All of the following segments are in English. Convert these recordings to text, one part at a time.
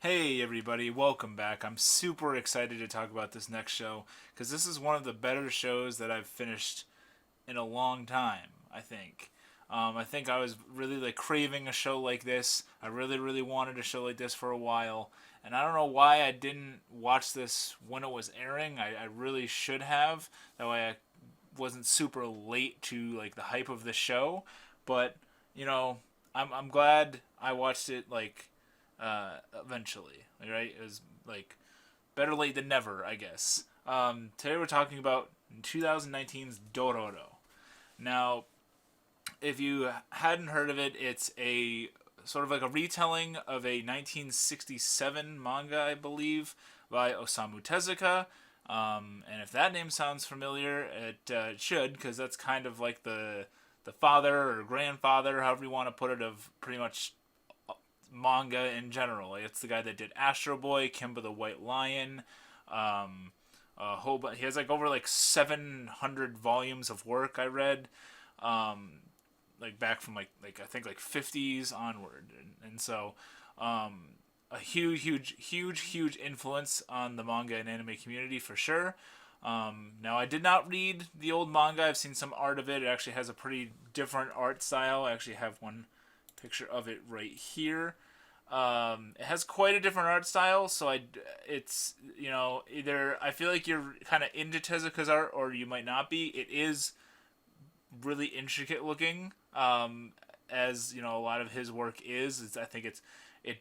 Hey everybody, welcome back. I'm super excited to talk about this next show because this is one of the better shows that I've finished in a long time, I think. I think I was really craving a show like this. I really wanted a show like this for a while, and I don't know why I didn't watch this when it was airing. I really should have. That way I wasn't super late to the hype of the show. But you know, I'm glad I watched it eventually. Right? It was better late than never, I guess. Today we're talking about 2019's Dororo. Now, if you hadn't heard of it, it's a sort of like a retelling of a 1967 manga, I believe, by Osamu Tezuka. And if that name sounds familiar, it should, because that's kind of like the father or grandfather, however you want to put it, of pretty much manga in general. It's the guy that did Astro Boy, Kimba the White Lion, a whole bunch. He has over 700 volumes of work I read, back from I think 50s onward, and so a huge influence on the manga and anime community for sure. Now I did not read the old manga. I've seen some art of it. It actually has a pretty different art style. I actually have one picture of it right here. It has quite a different art style, so it's either I feel like you're kind of into Tezuka's art or you might not be. It is really intricate looking, as a lot of his work is. I think it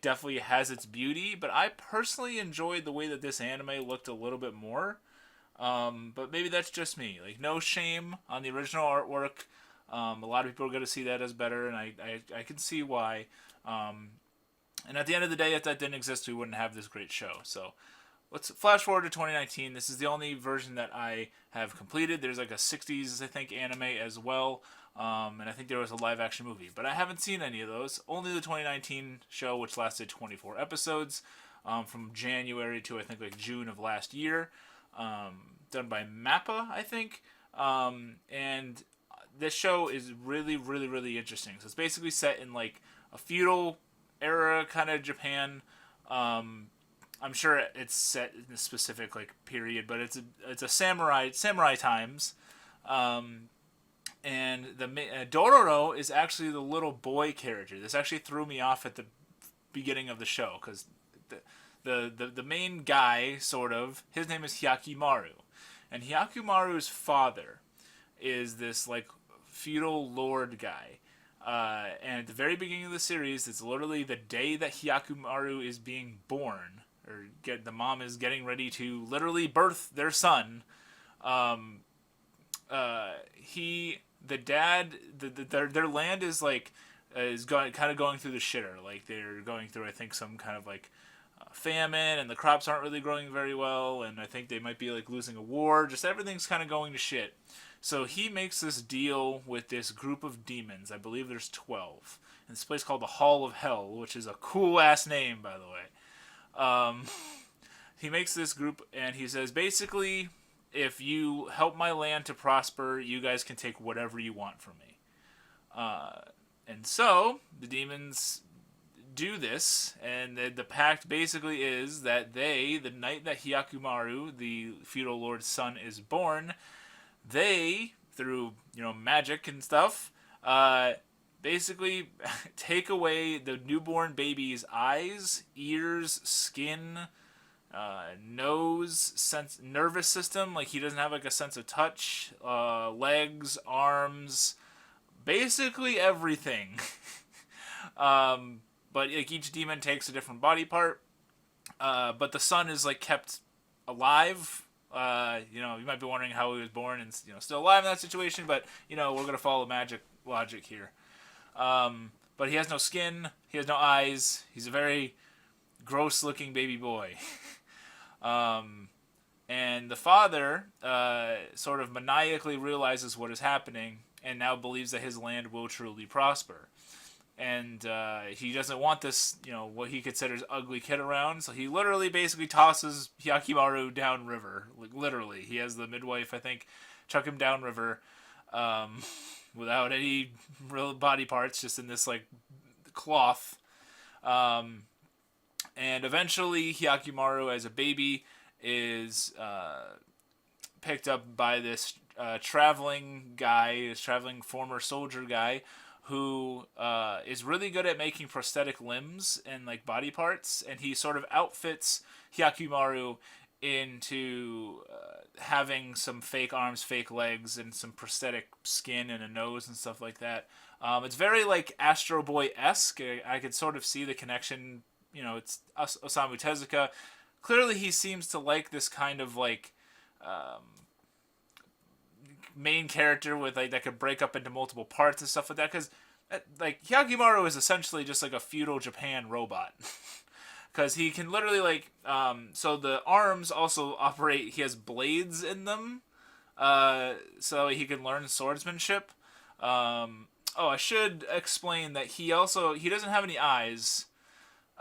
definitely has its beauty, but I personally enjoyed the way that this anime looked a little bit more. But maybe that's just me. No shame on the original artwork. A lot of people are going to see that as better, and I can see why. And at the end of the day, if that didn't exist, we wouldn't have this great show. So let's flash forward to 2019. This is the only version that I have completed. There's a 60s, I think, anime as well. And I think there was a live action movie. But I haven't seen any of those. Only the 2019 show, which lasted 24 episodes, from January to, I think, June of last year. Done by Mappa, I think. And this show is really interesting. So it's basically set in a feudal era kind of Japan. I'm sure it's set in a specific period, but it's a samurai times. And the Dororo is actually the little boy character. This actually threw me off at the beginning of the show because the main guy, sort of, his name is Hyakimaru, and Hyakimaru's father is this feudal lord guy. And at the very beginning of the series, it's literally the day that Hyakumaru is being born, or the mom is getting ready to literally birth their son. The dad, their land is going kind of going through the shitter. They're going through, I think, some kind of famine, and the crops aren't really growing very well, and I think they might be losing a war. Just everything's kind of going to shit. So he makes this deal with this group of demons. I believe there's 12. In this place called the Hall of Hell, which is a cool ass name, by the way. He makes this group, and he says, basically, if you help my land to prosper, you guys can take whatever you want from me. And so the demons do this, and the pact basically is that the night that Hyakumaru, the feudal lord's son, is born, they, through magic and stuff, basically take away the newborn baby's eyes, ears, skin, nose, nervous system. He doesn't have a sense of touch, legs, arms, basically everything. But each demon takes a different body part. But the son is kept alive. You might be wondering how he was born and still alive in that situation, but we're gonna follow magic logic here. But he has no skin, he has no eyes. He's a very gross-looking baby boy. And the father sort of maniacally realizes what is happening and now believes that his land will truly prosper. And he doesn't want this, what he considers ugly kid around, so he literally basically tosses Hyakimaru downriver. Literally. He has the midwife, I think, chuck him downriver without any real body parts, just in this, cloth. And eventually, Hyakimaru, as a baby, is picked up by this traveling guy, this traveling former soldier guy, who is really good at making prosthetic limbs and like body parts, and he sort of outfits Hyakimaru into having some fake arms, fake legs, and some prosthetic skin and a nose and stuff like that. It's very like Astro Boy esque. I could sort of see the connection. You know, it's Osamu Tezuka. Clearly, he seems to like this kind of like main character with like that could break up into multiple parts and stuff like that. Because like Hyakimaru is essentially just like a feudal Japan robot. Because he can literally like so the arms also operate. He has blades in them, so he can learn swordsmanship. I should explain that he doesn't have any eyes,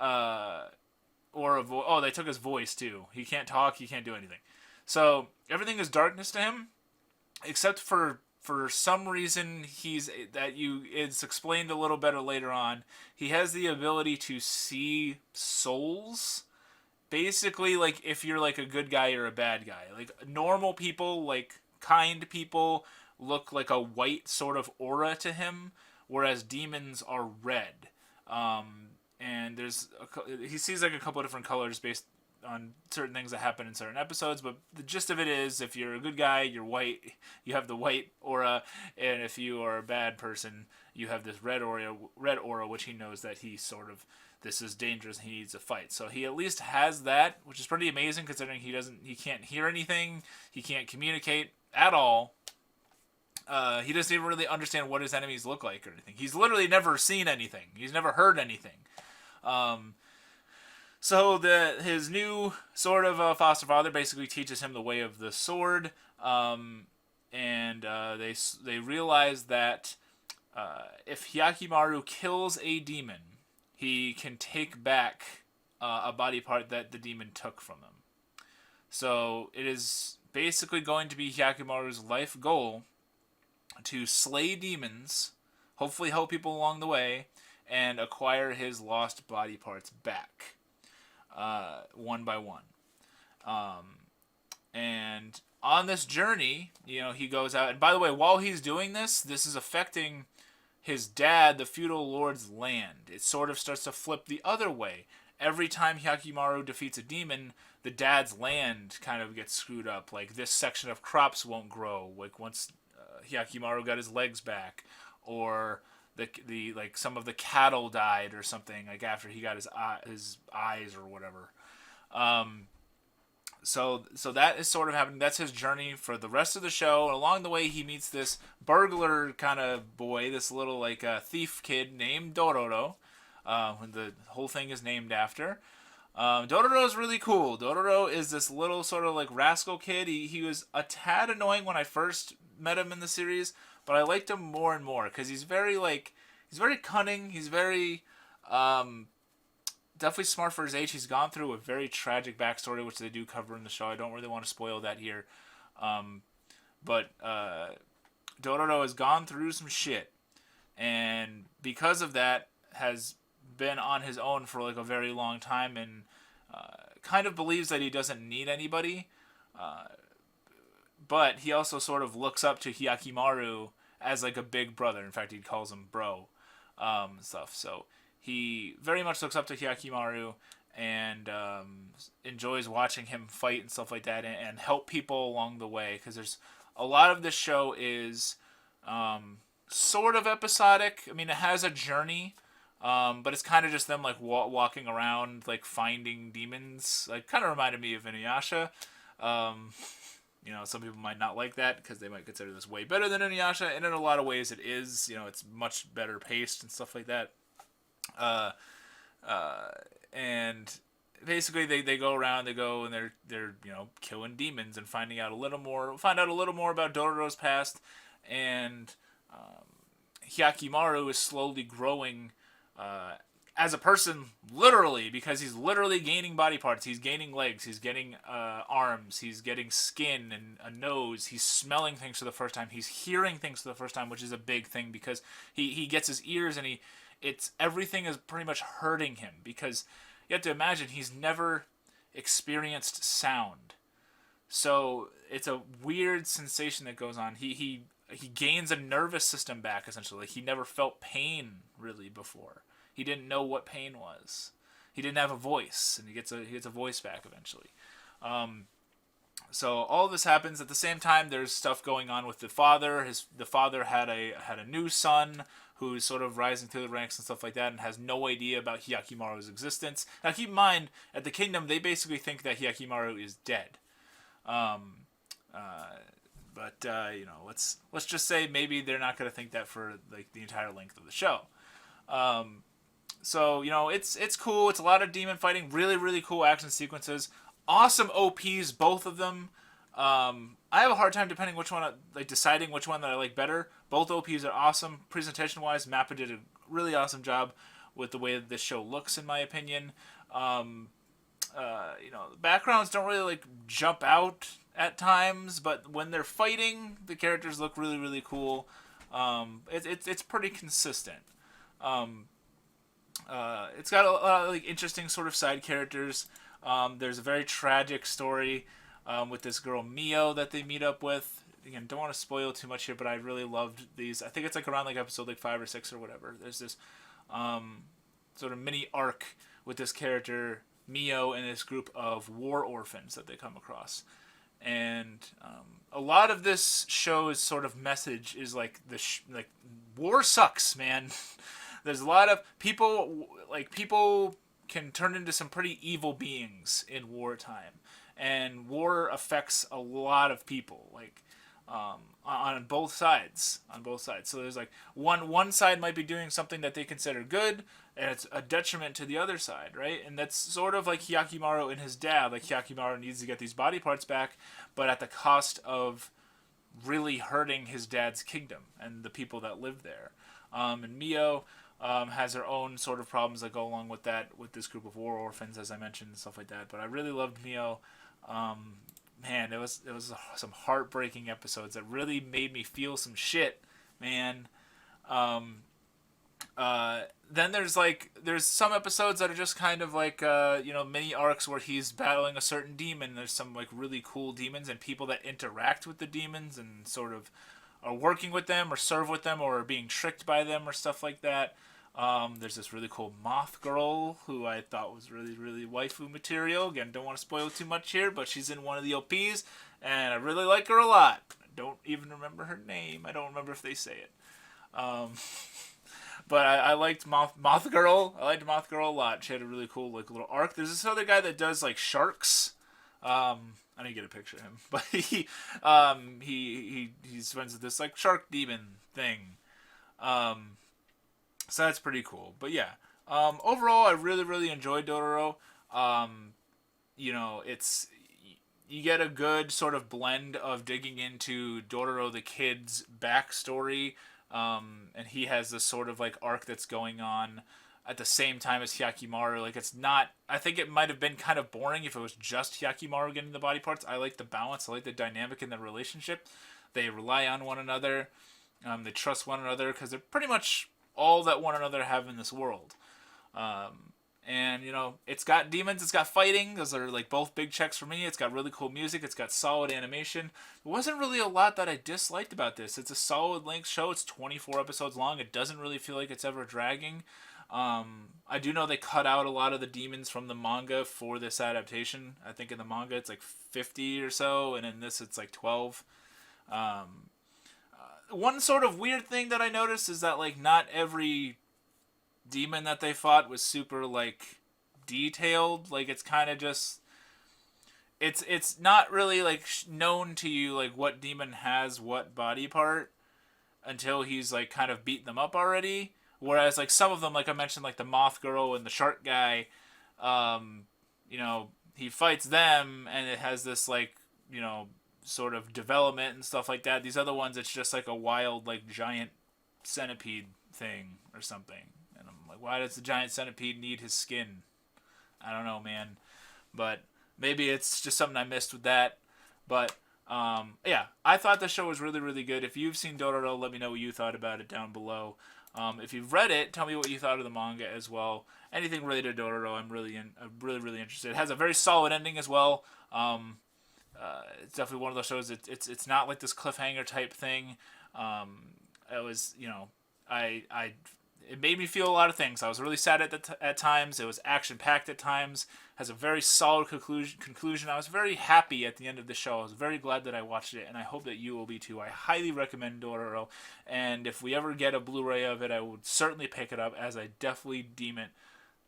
or a voice. Oh, they took his voice too. He can't talk. He can't do anything. So everything is darkness to him, except for some reason it's explained a little better later on. He has the ability to see souls. Basically, like if you're like a good guy or a bad guy. Like normal people, like kind people, look like a white sort of aura to him, whereas demons are red. And he sees like a couple of different colors based on certain things that happen in certain episodes, but the gist of it is if you're a good guy, you're white, you have the white aura, and if you are a bad person, you have this red aura, which he knows that this is dangerous and he needs to fight. So he at least has that, which is pretty amazing considering he can't hear anything, he can't communicate at all. He doesn't even really understand what his enemies look like or anything. He's literally never seen anything. He's never heard anything. So his new sort of foster father basically teaches him the way of the sword, and they realize that if Hyakimaru kills a demon, he can take back a body part that the demon took from him. So it is basically going to be Hyakimaru's life goal to slay demons, hopefully help people along the way, and acquire his lost body parts back. One by one. And on this journey, he goes out. And by the way, while he's doing this is affecting his dad, the feudal lord's land. It sort of starts to flip the other way. Every time Hyakimaru defeats a demon, the dad's land kind of gets screwed up. Like, this section of crops won't grow. Like, once Hyakimaru got his legs back. Or the like some of the cattle died or something, like after he got his eyes or whatever. So that is sort of happening. That's his journey for the rest of the show. And along the way, he meets this burglar kind of boy, this little like thief kid named Dororo. When the whole thing is named after. Dororo is really cool. Dororo is this little sort of like rascal kid. He was a tad annoying when I first met him in the series, but I liked him more and more because he's very cunning. He's very definitely smart for his age. He's gone through a very tragic backstory, which they do cover in the show. I don't really want to spoil that here, but Dororo has gone through some shit, and because of that, has been on his own for like a very long time, and kind of believes that he doesn't need anybody. But he also sort of looks up to Hyakimaru as like a big brother. In fact, he calls him bro, stuff. So he very much looks up to Hyakimaru and enjoys watching him fight and stuff like that, and help people along the way. Because there's a lot of this show is sort of episodic. I mean, it has a journey, but it's kind of just them like walking around, like finding demons. Like, kind of reminded me of Inuyasha. Some people might not like that because they might consider this way better than Inuyasha, and in a lot of ways it is. It's much better paced and stuff like that. And basically they go around, and they're killing demons and find out a little more about Dororo's past, and Hyakimaru is slowly growing as a person, literally, because he's literally gaining body parts. He's gaining legs, he's getting arms, he's getting skin and a nose, he's smelling things for the first time, he's hearing things for the first time, which is a big thing because he gets his ears, and everything is pretty much hurting him because you have to imagine he's never experienced sound. So it's a weird sensation that goes on. He gains a nervous system back essentially. Like he never felt pain really before. He didn't know what pain was. He didn't have a voice, and he gets a voice back eventually. So all of this happens at the same time. There's stuff going on with the father. The father had a new son who's sort of rising through the ranks and stuff like that, and has no idea about Hyakimaru's existence. Now keep in mind, at the kingdom, they basically think that Hyakimaru is dead. But let's just say maybe they're not going to think that for like the entire length of the show. So it's cool. It's a lot of demon fighting. Really really cool action sequences. Awesome OPs, both of them. I have a hard time deciding which one that I like better. Both OPs are awesome. Presentation wise, Mappa did a really awesome job with the way that this show looks, in my opinion. The backgrounds don't really like jump out at times, but when they're fighting, the characters look really really cool. It's pretty consistent. It's got a lot of like interesting sort of side characters. There's a very tragic story with this girl Mio that they meet up with. Again, don't want to spoil too much here, but I really loved these. I think it's like around like episode like 5 or 6 or whatever. There's this sort of mini arc with this character Mio and this group of war orphans that they come across. And a lot of this show's sort of message is like like war sucks, man. There's a lot of people can turn into some pretty evil beings in wartime, and war affects a lot of people, like on both sides. So there's like one side might be doing something that they consider good, and it's a detriment to the other side, right? And that's sort of like Hyakimaru and his dad. Like Hyakimaru needs to get these body parts back, but at the cost of really hurting his dad's kingdom and the people that live there. And Mio has her own sort of problems that go along with that, with this group of war orphans, as I mentioned, and stuff like that. But I really loved Mio. Man, it was some heartbreaking episodes that really made me feel some shit, man. Then there's some episodes that are just kind of like mini arcs where he's battling a certain demon. There's some like really cool demons and people that interact with the demons and sort of are working with them or serve with them or are being tricked by them or stuff like that. There's this really cool moth girl who I thought was really, really waifu material. Again, don't want to spoil too much here, but she's in one of the OPs, and I really like her a lot. I don't even remember her name. I don't remember if they say it. But I liked Moth Girl. I liked Moth Girl a lot. She had a really cool like little arc. There's this other guy that does like sharks. I didn't get a picture of him, but he's friends with this like shark demon thing. So that's pretty cool. But yeah, overall, I really, really enjoyed Dororo. It's you get a good sort of blend of digging into Dororo the kid's backstory, and he has this sort of like arc that's going on at the same time as Hyakimaru. Like it's not. I think it might have been kind of boring if it was just Hyakimaru getting the body parts. I like the balance. I like the dynamic in the relationship. They rely on one another. They trust one another because they're pretty much all that one another have in this world. And it's got demons, it's got fighting. Those are like both big checks for me. It's got really cool music, it's got solid animation. There wasn't really a lot that I disliked about this. It's a solid length show. It's 24 episodes long. It doesn't really feel like it's ever dragging. I do know they cut out a lot of the demons from the manga for this adaptation. I think in the manga it's like 50 or so, and in this it's like 12. One sort of weird thing that I noticed is that like not every demon that they fought was super like detailed. Like it's kind of just it's not really like known to you like what demon has what body part until he's like kind of beaten them up already. Whereas like some of them, like I mentioned, like the moth girl and the shark guy, he fights them and it has this like sort of development and stuff like that. These other ones, it's just like a wild like giant centipede thing or something. And I'm like, why does the giant centipede need his skin? I don't know, man. But maybe it's just something I missed with that. But yeah, I thought the show was really, really good. If you've seen Dororo, let me know what you thought about it down below. If you've read it, tell me what you thought of the manga as well. Anything related to Dororo, I'm really interested. It has a very solid ending as well. It's definitely one of those shows. It's not like this cliffhanger type thing. It was, I it made me feel a lot of things. I was really sad at times. It was action packed at times. Has a very solid conclusion. I was very happy at the end of the show. I was very glad that I watched it, and I hope that you will be too. I highly recommend Dororo, and if we ever get a Blu-ray of it, I would certainly pick it up, as I definitely deem it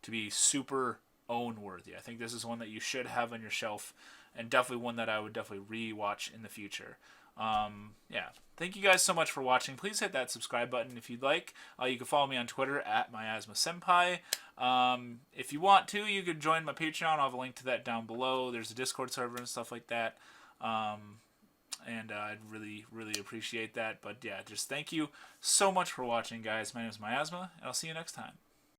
to be super own worthy. I think this is one that you should have on your shelf, and definitely one that I would definitely re-watch in the future. Yeah. Thank you guys so much for watching. Please hit that subscribe button if you'd like. You can follow me on Twitter at Miasma Senpai. If you want to, you could join my Patreon. I'll have a link to that down below. There's a Discord server and stuff like that. And I'd really, really appreciate that. But yeah, just thank you so much for watching, guys. My name is Miasma, and I'll see you next time.